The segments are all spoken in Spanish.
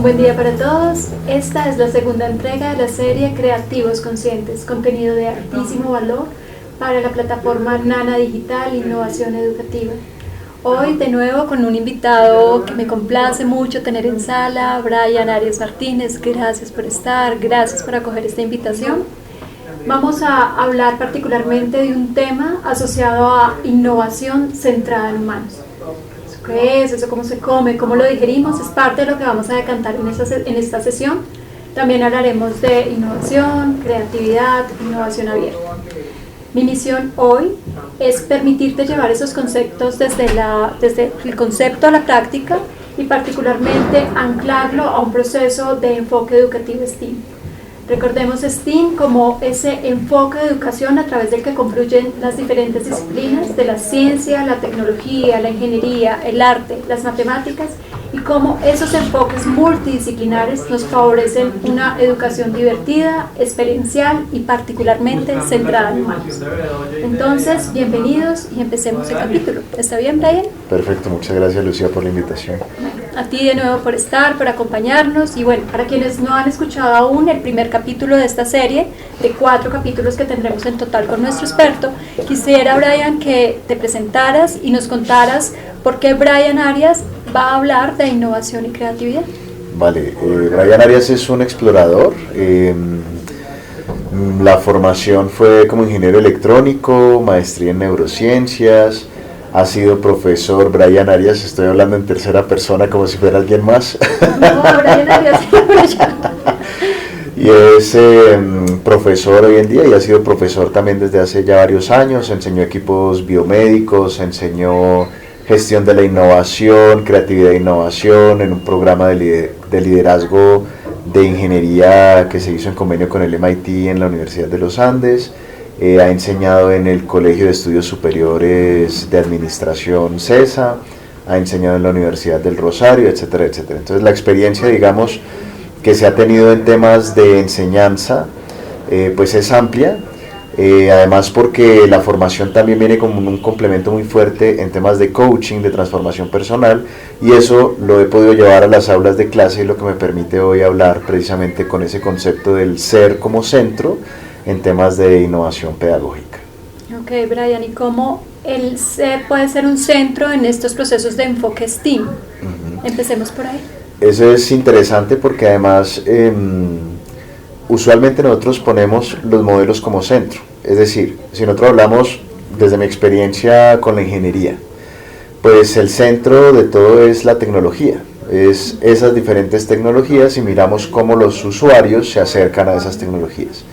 Un buen día para todos. Esta es la segunda entrega de la serie Creativos Conscientes, contenido de altísimo valor para la plataforma Nana Digital Innovación Educativa. Hoy de nuevo con un invitado que me complace mucho tener en sala, Brian Arias Martínez. Gracias por estar, gracias por acoger esta invitación. Vamos a hablar particularmente de un tema asociado a innovación centrada en humanos. ¿Qué es eso? ¿Cómo se come? ¿Cómo lo digerimos? Es parte de lo que vamos a decantar en esta sesión. También hablaremos de innovación, creatividad, innovación abierta. Mi misión hoy es permitirte llevar esos conceptos desde el concepto a la práctica y particularmente anclarlo a un proceso de enfoque educativo STEAM. Recordemos STEAM como ese enfoque de educación a través del que confluyen las diferentes disciplinas de la ciencia, la tecnología, la ingeniería, el arte, las matemáticas, y cómo esos enfoques multidisciplinares nos favorecen una educación divertida, experiencial y particularmente centrada en humanos. Entonces, bienvenidos y empecemos el capítulo. ¿Está bien, Brian? Perfecto, muchas gracias, Lucía, por la invitación. A ti de nuevo por estar, por acompañarnos, y bueno, para quienes no han escuchado aún el primer capítulo de esta serie, de 4 capítulos que tendremos en total con nuestro experto, quisiera, Brian, que te presentaras y nos contaras por qué Brian Arias va a hablar de innovación y creatividad. Vale, Brian Arias es un explorador. La formación fue como ingeniero electrónico, maestría en neurociencias. Ha sido profesor. Brian Arias, estoy hablando en tercera persona como si fuera alguien más. No, Brian Arias. Y es profesor hoy en día y ha sido profesor también desde hace ya varios años. Enseñó equipos biomédicos, enseñó gestión de la innovación, creatividad e innovación en un programa de liderazgo de ingeniería que se hizo en convenio con el MIT en la Universidad de los Andes. Ha enseñado en el Colegio de Estudios Superiores de Administración CESA, ha enseñado en la Universidad del Rosario, etcétera, etcétera. Entonces la experiencia, digamos, que se ha tenido en temas de enseñanza, pues es amplia. Además porque la formación también viene como un complemento muy fuerte en temas de coaching, de transformación personal, y eso lo he podido llevar a las aulas de clase, y lo que me permite hoy hablar precisamente con ese concepto del ser como centro en temas de innovación pedagógica. Ok, Brian, ¿y cómo el ser puede ser un centro en estos procesos de enfoque STEAM? Empecemos por ahí. Eso es interesante porque además usualmente nosotros ponemos los modelos como centro. Es decir, si nosotros hablamos desde mi experiencia con la ingeniería, pues el centro de todo es la tecnología, es esas diferentes tecnologías, y miramos cómo los usuarios se acercan a esas tecnologías.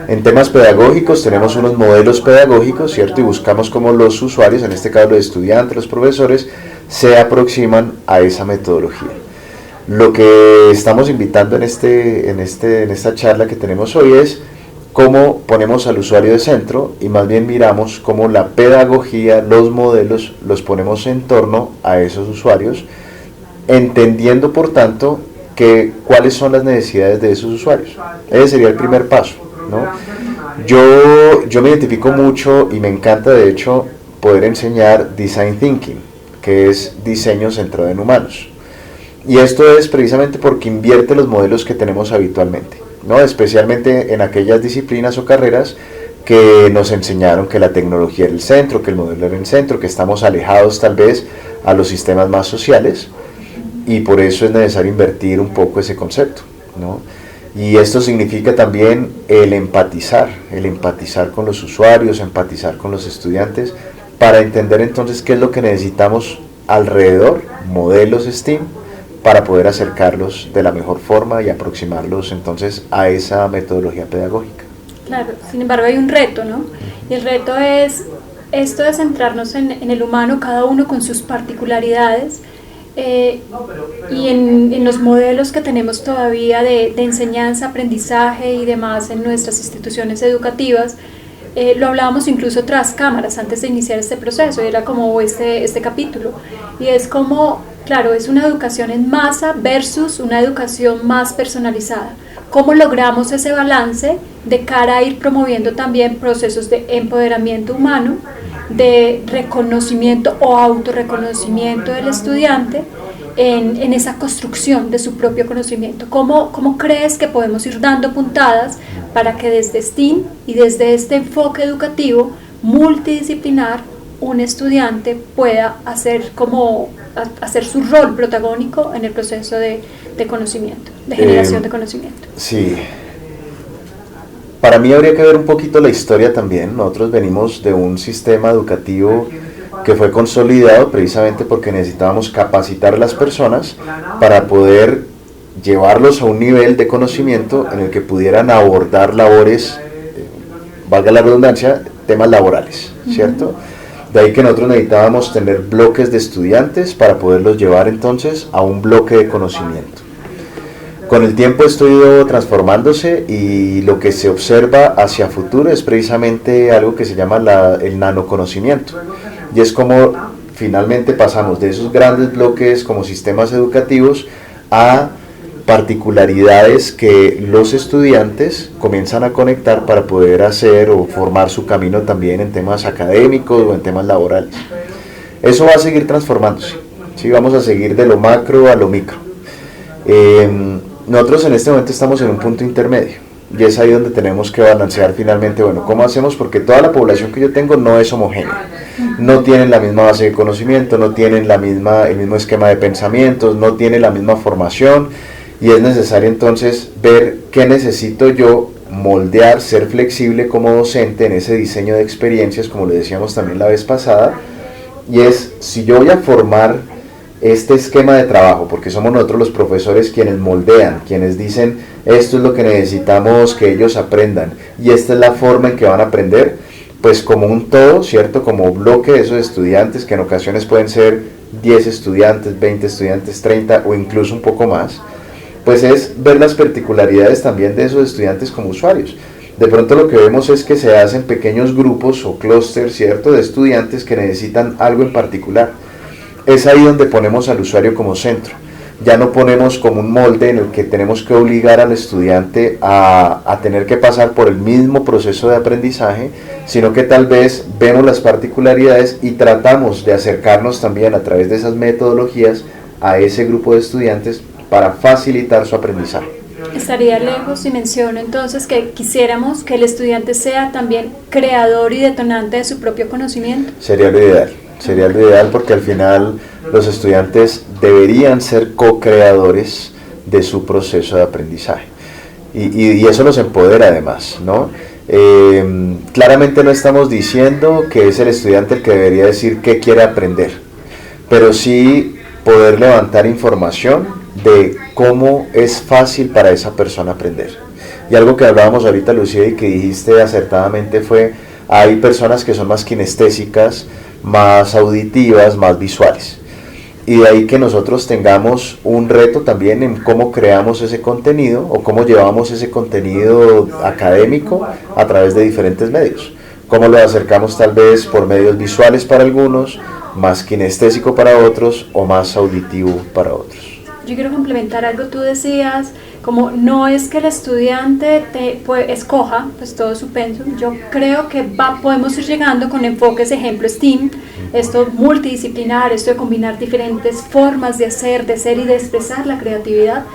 En temas pedagógicos tenemos unos modelos pedagógicos, ¿cierto? Y buscamos cómo los usuarios, en este caso los estudiantes, los profesores, se aproximan a esa metodología. Lo que estamos invitando en esta charla que tenemos hoy es cómo ponemos al usuario de centro, y más bien miramos cómo la pedagogía, los modelos, los ponemos en torno a esos usuarios, entendiendo por tanto cuáles son las necesidades de esos usuarios. Ese sería el primer paso, ¿no? Yo me identifico mucho y me encanta de hecho poder enseñar Design Thinking, que es diseño centrado en humanos. Y esto es precisamente porque invierte los modelos que tenemos habitualmente, ¿no? Especialmente en aquellas disciplinas o carreras que nos enseñaron que la tecnología era el centro, que el modelo era el centro, que estamos alejados tal vez a los sistemas más sociales, y por eso es necesario invertir un poco ese concepto, ¿no? Y esto significa también el empatizar con los usuarios, empatizar con los estudiantes, para entender entonces qué es lo que necesitamos alrededor, modelos STEAM, para poder acercarlos de la mejor forma y aproximarlos entonces a esa metodología pedagógica. Claro, sin embargo hay un reto, ¿no? Y el reto es esto de centrarnos en el humano, cada uno con sus particularidades, y en los modelos que tenemos todavía de enseñanza, aprendizaje y demás en nuestras instituciones educativas. Lo hablábamos incluso tras cámaras antes de iniciar este proceso, y era como este capítulo, y es como, claro, es una educación en masa versus una educación más personalizada. ¿Cómo logramos ese balance de cara a ir promoviendo también procesos de empoderamiento humano, de reconocimiento o autorreconocimiento del estudiante, en esa construcción de su propio conocimiento? ¿Cómo crees que podemos ir dando puntadas para que desde STEAM y desde este enfoque educativo multidisciplinar un estudiante pueda hacer su rol protagónico en el proceso de conocimiento, de generación de conocimiento? Sí. Para mí habría que ver un poquito la historia también. Nosotros venimos de un sistema educativo que fue consolidado precisamente porque necesitábamos capacitar a las personas para poder llevarlos a un nivel de conocimiento en el que pudieran abordar labores, valga la redundancia, temas laborales, ¿cierto? De ahí que nosotros necesitábamos tener bloques de estudiantes para poderlos llevar entonces a un bloque de conocimiento. Con el tiempo esto ha ido transformándose y lo que se observa hacia futuro es precisamente algo que se llama el nanoconocimiento. Y es como finalmente pasamos de esos grandes bloques como sistemas educativos a particularidades que los estudiantes comienzan a conectar para poder hacer o formar su camino también en temas académicos o en temas laborales. Eso va a seguir transformándose, ¿sí? Vamos a seguir de lo macro a lo micro. Nosotros en este momento estamos en un punto intermedio y es ahí donde tenemos que balancear finalmente, bueno, ¿cómo hacemos? Porque toda la población que yo tengo no es homogénea, no tienen la misma base de conocimiento, no tienen el mismo esquema de pensamientos, no tienen la misma formación y es necesario entonces ver qué necesito yo moldear, ser flexible como docente en ese diseño de experiencias, como le decíamos también la vez pasada, y es si yo voy a formar este esquema de trabajo, porque somos nosotros los profesores quienes moldean, quienes dicen esto es lo que necesitamos que ellos aprendan y esta es la forma en que van a aprender, pues como un todo, ¿cierto? Como bloque de esos estudiantes que en ocasiones pueden ser 10 estudiantes, 20 estudiantes, 30 o incluso un poco más, pues es ver las particularidades también de esos estudiantes como usuarios. De pronto lo que vemos es que se hacen pequeños grupos o clústeres, ¿cierto?, de estudiantes que necesitan algo en particular. Es ahí donde ponemos al usuario como centro. Ya no ponemos como un molde en el que tenemos que obligar al estudiante a tener que pasar por el mismo proceso de aprendizaje, sino que tal vez vemos las particularidades y tratamos de acercarnos también a través de esas metodologías a ese grupo de estudiantes para facilitar su aprendizaje. Estaría lejos si menciono entonces que quisiéramos que el estudiante sea también creador y detonante de su propio conocimiento. Sería lo ideal porque al final los estudiantes deberían ser co-creadores de su proceso de aprendizaje y eso nos empodera además, ¿no? Claramente no estamos diciendo que es el estudiante el que debería decir qué quiere aprender, pero sí poder levantar información de cómo es fácil para esa persona aprender. Y algo que hablábamos ahorita, Lucía, y que dijiste acertadamente fue, hay personas que son más kinestésicas, más auditivas, más visuales. Y de ahí que nosotros tengamos un reto también en cómo creamos ese contenido o cómo llevamos ese contenido académico a través de diferentes medios. Cómo lo acercamos tal vez por medios visuales para algunos, más kinestésico para otros o más auditivo para otros. Yo quiero complementar algo, tú decías, como no es que el estudiante escoja pues todo su pensum. Yo creo que podemos ir llegando con enfoques, ejemplo STEAM, esto multidisciplinar, esto de combinar diferentes formas de hacer, de ser y de expresar la creatividad.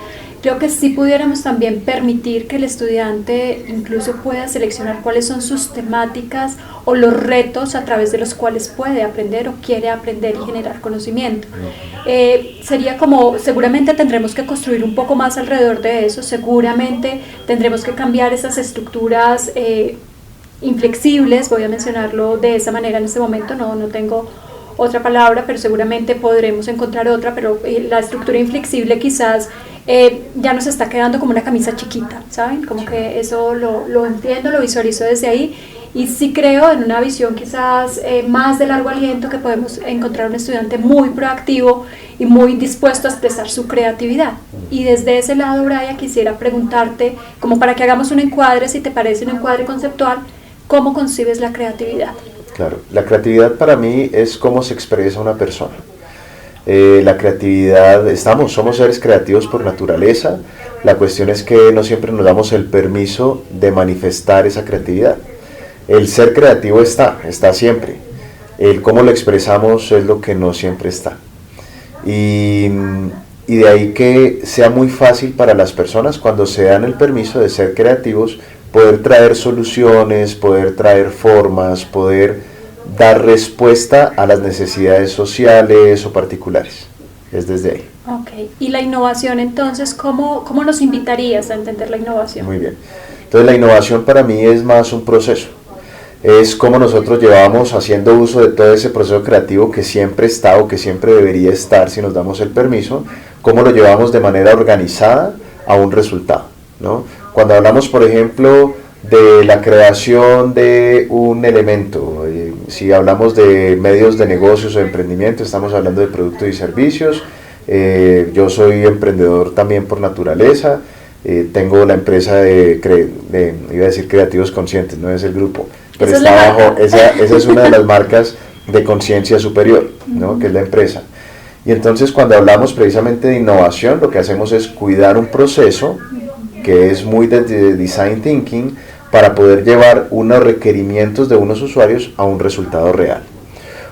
Creo que sí pudiéramos también permitir que el estudiante incluso pueda seleccionar cuáles son sus temáticas o los retos a través de los cuales puede aprender o quiere aprender y generar conocimiento. Sería como, seguramente tendremos que construir un poco más alrededor de eso, seguramente tendremos que cambiar esas estructuras inflexibles, voy a mencionarlo de esa manera en este momento, no tengo otra palabra, pero seguramente podremos encontrar otra, pero la estructura inflexible quizás ya nos está quedando como una camisa chiquita, ¿saben? Como que eso lo entiendo, lo visualizo desde ahí y sí creo en una visión quizás más de largo aliento que podemos encontrar un estudiante muy proactivo y muy dispuesto a expresar su creatividad. Y desde ese lado, Brian, quisiera preguntarte, como para que hagamos un encuadre, si te parece un encuadre conceptual, ¿cómo concibes la creatividad? Claro, la creatividad para mí es cómo se expresa una persona. La creatividad, somos seres creativos por naturaleza, la cuestión es que no siempre nos damos el permiso de manifestar esa creatividad. El ser creativo está siempre, el cómo lo expresamos es lo que no siempre está. Y, y de ahí que sea muy fácil para las personas, cuando se dan el permiso de ser creativos, poder traer soluciones, poder traer formas, poder dar respuesta a las necesidades sociales o particulares. Es desde ahí. Ok, y la innovación entonces, ¿cómo nos invitarías a entender la innovación? Muy bien. Entonces la innovación para mí es más un proceso. Es como nosotros llevamos haciendo uso de todo ese proceso creativo que siempre está o que siempre debería estar si nos damos el permiso, cómo lo llevamos de manera organizada a un resultado, ¿no? Cuando hablamos, por ejemplo, de la creación de un elemento, si hablamos de medios de negocios o de emprendimiento, estamos hablando de productos y servicios. Yo soy emprendedor también por naturaleza. Tengo la empresa iba a decir Creativos Conscientes, no es el grupo, pero está abajo, esa es una de las marcas de conciencia superior, ¿no? Que es la empresa. Y entonces cuando hablamos precisamente de innovación, lo que hacemos es cuidar un proceso que es muy de design thinking para poder llevar unos requerimientos de unos usuarios a un resultado real.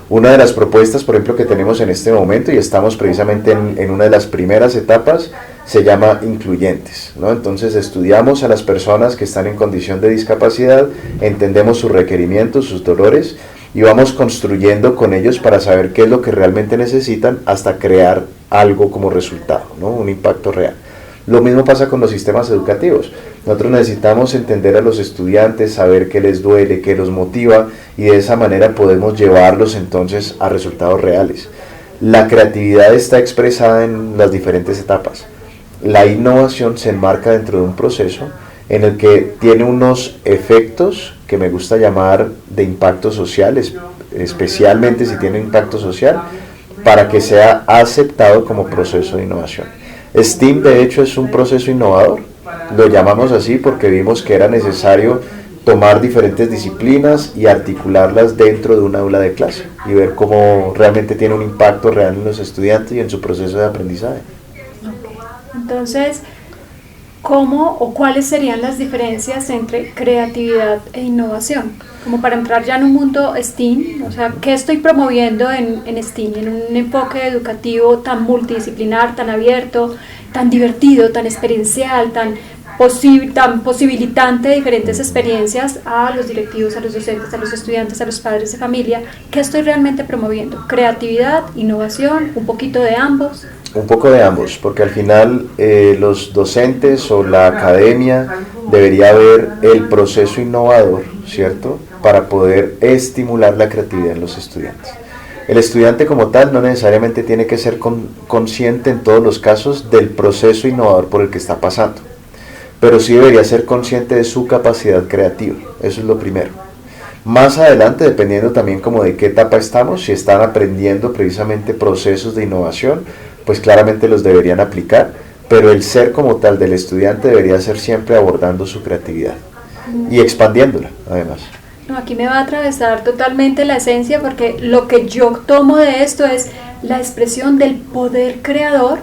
Una de las propuestas, por ejemplo, que tenemos en este momento, y estamos precisamente en una de las primeras etapas, se llama incluyentes, ¿no? Entonces estudiamos a las personas que están en condición de discapacidad, entendemos sus requerimientos, sus dolores, y vamos construyendo con ellos para saber qué es lo que realmente necesitan hasta crear algo como resultado, ¿no? Un impacto real. Lo mismo pasa con los sistemas educativos. Nosotros necesitamos entender a los estudiantes, saber qué les duele, qué los motiva, y de esa manera podemos llevarlos entonces a resultados reales. La creatividad está expresada en las diferentes etapas. La innovación se enmarca dentro de un proceso en el que tiene unos efectos que me gusta llamar de impacto social, especialmente si tiene impacto social, para que sea aceptado como proceso de innovación. STEAM de hecho es un proceso innovador, lo llamamos así porque vimos que era necesario tomar diferentes disciplinas y articularlas dentro de un aula de clase y ver cómo realmente tiene un impacto real en los estudiantes y en su proceso de aprendizaje. Entonces, ¿cómo o cuáles serían las diferencias entre creatividad e innovación? Como para entrar ya en un mundo STEAM, o sea, ¿qué estoy promoviendo en STEAM? En un enfoque educativo tan multidisciplinar, tan abierto, tan divertido, tan experiencial, tan posibilitante de diferentes experiencias a los directivos, a los docentes, a los estudiantes, a los padres de familia. ¿Qué estoy realmente promoviendo? ¿Creatividad, innovación, un poquito de ambos? Un poco de ambos, porque al final los docentes o la academia debería ver el proceso innovador, ¿cierto?, para poder estimular la creatividad en los estudiantes. El estudiante como tal no necesariamente tiene que ser consciente en todos los casos del proceso innovador por el que está pasando, pero sí debería ser consciente de su capacidad creativa, eso es lo primero. Más adelante, dependiendo también como de qué etapa estamos, si están aprendiendo precisamente procesos de innovación, pues claramente los deberían aplicar, pero el ser como tal del estudiante debería ser siempre abordando su creatividad y expandiéndola además. No, aquí me va a atravesar totalmente la esencia, porque lo que yo tomo de esto es la expresión del poder creador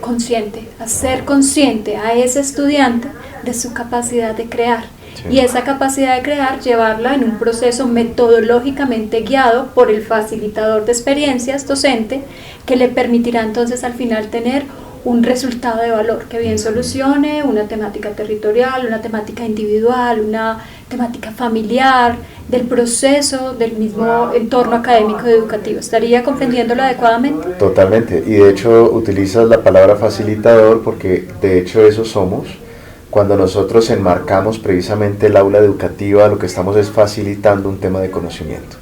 consciente, hacer consciente a ese estudiante de su capacidad de crear. Sí. Y esa capacidad de crear, llevarla en un proceso metodológicamente guiado por el facilitador de experiencias docente, que le permitirá entonces al final tener un resultado de valor que bien solucione una temática territorial, una temática individual, una temática familiar, del proceso del mismo entorno académico y educativo. ¿Estaría comprendiéndolo adecuadamente? Totalmente, y de hecho utilizas la palabra facilitador porque de hecho eso somos. Cuando nosotros enmarcamos precisamente el aula educativa, lo que estamos es facilitando un tema de conocimiento.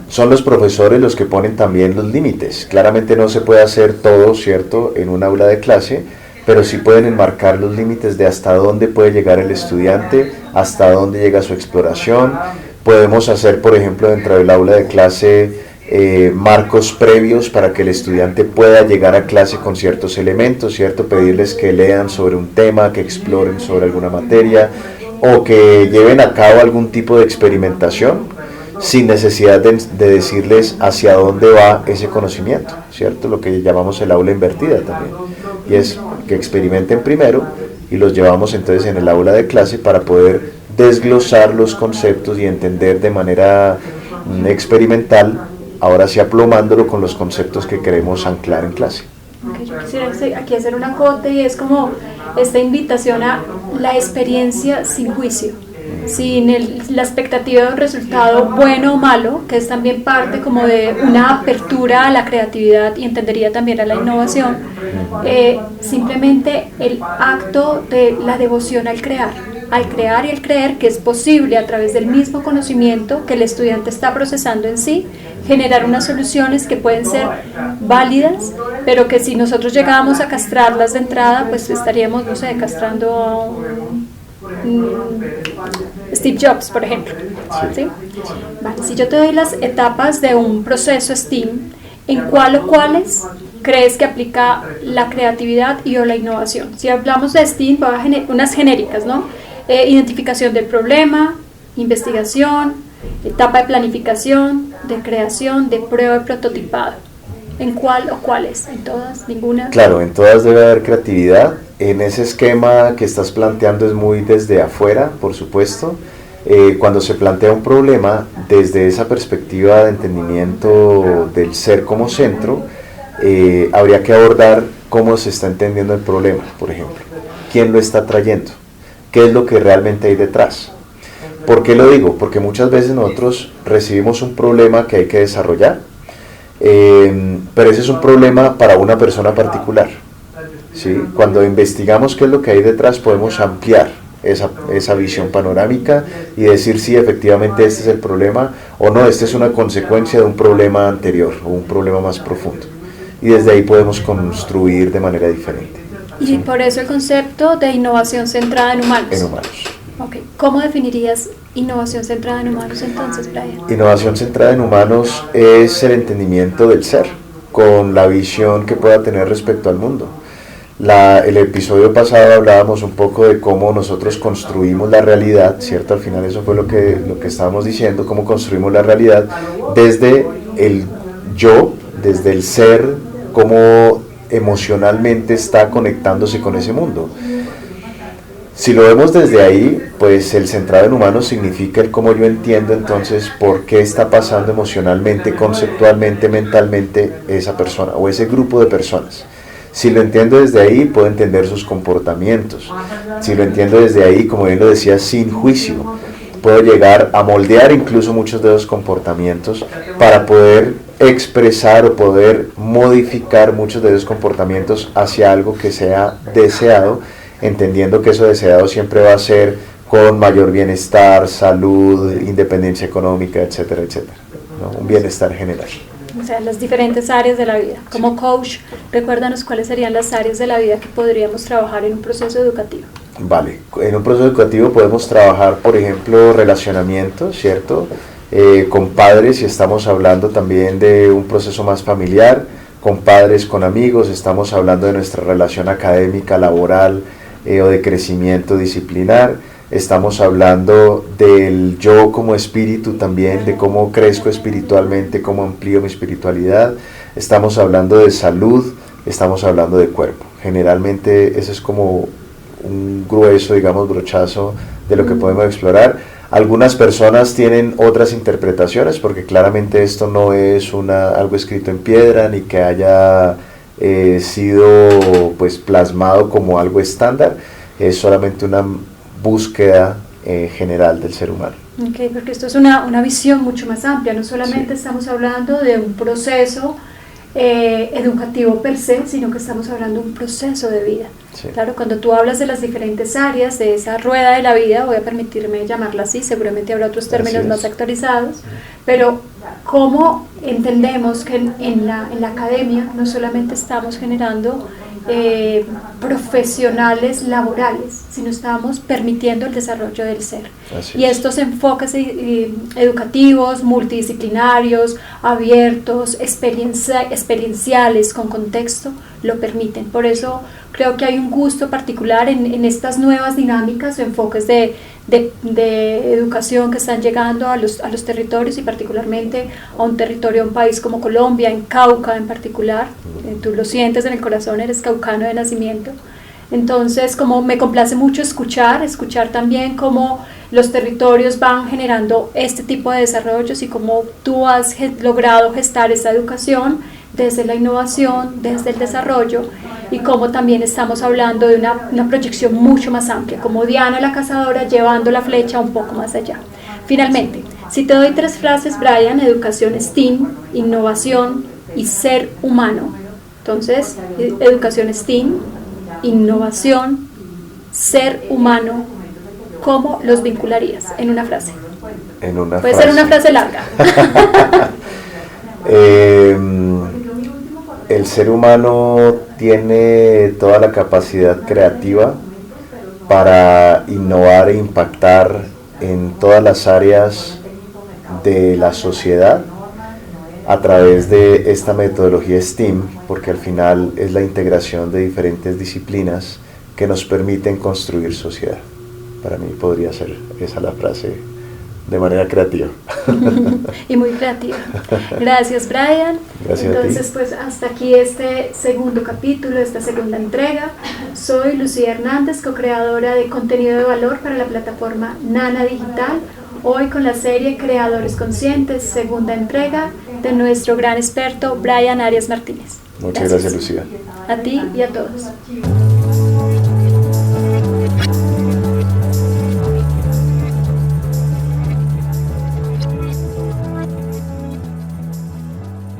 Son los profesores los que ponen también los límites. Claramente no se puede hacer todo, ¿cierto?, en un aula de clase, pero sí pueden enmarcar los límites de hasta dónde puede llegar el estudiante, hasta dónde llega su exploración. Podemos hacer, por ejemplo, dentro del aula de clase marcos previos para que el estudiante pueda llegar a clase con ciertos elementos, ¿cierto? Pedirles que lean sobre un tema, que exploren sobre alguna materia o que lleven a cabo algún tipo de experimentación sin necesidad de decirles hacia dónde va ese conocimiento, ¿cierto? Lo que llamamos el aula invertida también, y es que experimenten primero y los llevamos entonces en el aula de clase para poder desglosar los conceptos y entender de manera experimental ahora sí aplomándolo con los conceptos que queremos anclar en clase. Okay, yo quisiera aquí hacer un acote y es como esta invitación a la experiencia sin juicio, sin la expectativa de un resultado bueno o malo, que es también parte como de una apertura a la creatividad y entendería también a la innovación, simplemente el acto de la devoción al crear y al creer que es posible a través del mismo conocimiento que el estudiante está procesando en sí, generar unas soluciones que pueden ser válidas, pero que si nosotros llegábamos a castrarlas de entrada, pues estaríamos, no sé, castrando a Steve Jobs, por ejemplo. ¿Sí? Vale, si yo te doy las etapas de un proceso STEAM, ¿en cuál o cuáles crees que aplica la creatividad y o la innovación? Si hablamos de STEAM, voy a unas genéricas, ¿no? Identificación del problema, investigación, etapa de planificación, de creación, de prueba y prototipado. ¿En cuál o cuáles? ¿En todas? ¿Ninguna? Claro, en todas debe haber creatividad. En ese esquema que estás planteando es muy desde afuera, por supuesto. Cuando se plantea un problema desde esa perspectiva de entendimiento del ser como centro, habría que abordar cómo se está entendiendo el problema, por ejemplo. ¿Quién lo está trayendo? ¿Qué es lo que realmente hay detrás? ¿Por qué lo digo? Porque muchas veces nosotros recibimos un problema que hay que desarrollar, pero ese es un problema para una persona particular, ¿sí? Cuando investigamos qué es lo que hay detrás, podemos ampliar esa visión panorámica y decir si efectivamente este es el problema o no, esta es una consecuencia de un problema anterior o un problema más profundo. Y desde ahí podemos construir de manera diferente. Y por eso el concepto de innovación centrada en humanos. En humanos. Okay. ¿Cómo definirías innovación centrada en humanos entonces, Brian? Innovación centrada en humanos es el entendimiento del ser, con la visión que pueda tener respecto al mundo. El episodio pasado hablábamos un poco de cómo nosotros construimos la realidad, ¿cierto? Al final eso fue lo que estábamos diciendo, cómo construimos la realidad desde el yo, desde el ser, cómo emocionalmente está conectándose con ese mundo. Si lo vemos desde ahí, pues el centrado en humanos significa el cómo yo entiendo entonces por qué está pasando emocionalmente, conceptualmente, mentalmente esa persona o ese grupo de personas. Si lo entiendo desde ahí, puedo entender sus comportamientos. Si lo entiendo desde ahí, como bien lo decía, sin juicio, puedo llegar a moldear incluso muchos de esos comportamientos para poder expresar o poder modificar muchos de esos comportamientos hacia algo que sea deseado, entendiendo que eso deseado siempre va a ser con mayor bienestar, salud, independencia económica, etcétera, etcétera, ¿no? Un bienestar general. O sea, las diferentes áreas de la vida. Como coach, recuérdanos cuáles serían las áreas de la vida que podríamos trabajar en un proceso educativo. Vale, en un proceso educativo podemos trabajar, por ejemplo, relacionamiento, ¿cierto? Con padres, si estamos hablando también de un proceso más familiar, con padres, con amigos, estamos hablando de nuestra relación académica, laboral o de crecimiento disciplinar, estamos hablando del yo como espíritu también, de cómo crezco espiritualmente, cómo amplío mi espiritualidad, estamos hablando de salud, estamos hablando de cuerpo. Generalmente ese es como un grueso, digamos, brochazo de lo que podemos explorar. Algunas personas tienen otras interpretaciones porque claramente esto no es algo escrito en piedra ni que haya sido pues plasmado como algo estándar, es solamente una búsqueda general del ser humano. Okay, porque esto es una visión mucho más amplia, no solamente estamos hablando de un proceso educativo per se, sino que estamos hablando de un proceso de vida. Sí. Claro, cuando tú hablas de las diferentes áreas de esa rueda de la vida, voy a permitirme llamarla así, seguramente habrá otros términos más actualizados, pero cómo entendemos que en la academia no solamente estamos generando profesionales laborales, sino estamos permitiendo el desarrollo del ser. Y estos enfoques educativos, multidisciplinarios, abiertos, experienciales, con contexto, lo permiten. Por eso creo que hay un gusto particular en estas nuevas dinámicas o enfoques de educación que están llegando a los territorios y particularmente a un territorio, a un país como Colombia, en Cauca en particular. Tú lo sientes en el corazón, eres caucano de nacimiento. Entonces, como me complace mucho escuchar también cómo los territorios van generando este tipo de desarrollos y cómo tú has logrado gestar esta educación desde la innovación, desde el desarrollo, y cómo también estamos hablando de una proyección mucho más amplia, como Diana la cazadora llevando la flecha un poco más allá. Finalmente, si te doy 3 frases, Brian: educación STEAM, innovación y ser humano. Entonces, educación STEAM, innovación, ser humano, ¿cómo los vincularías en una frase? Puede ser una frase larga. El ser humano tiene toda la capacidad creativa para innovar e impactar en todas las áreas de la sociedad a través de esta metodología STEAM, porque al final es la integración de diferentes disciplinas que nos permiten construir sociedad. Para mí podría ser esa la frase de manera creativa. Y muy creativa. Gracias, Brian. Gracias. Entonces, pues hasta aquí este segundo capítulo, esta segunda entrega. Soy Lucía Hernández, co-creadora de contenido de valor para la plataforma Nana Digital. Hoy con la serie Creadores Conscientes, segunda entrega de nuestro gran experto Brian Arias Martínez. Muchas gracias, Lucía. A ti y a todos.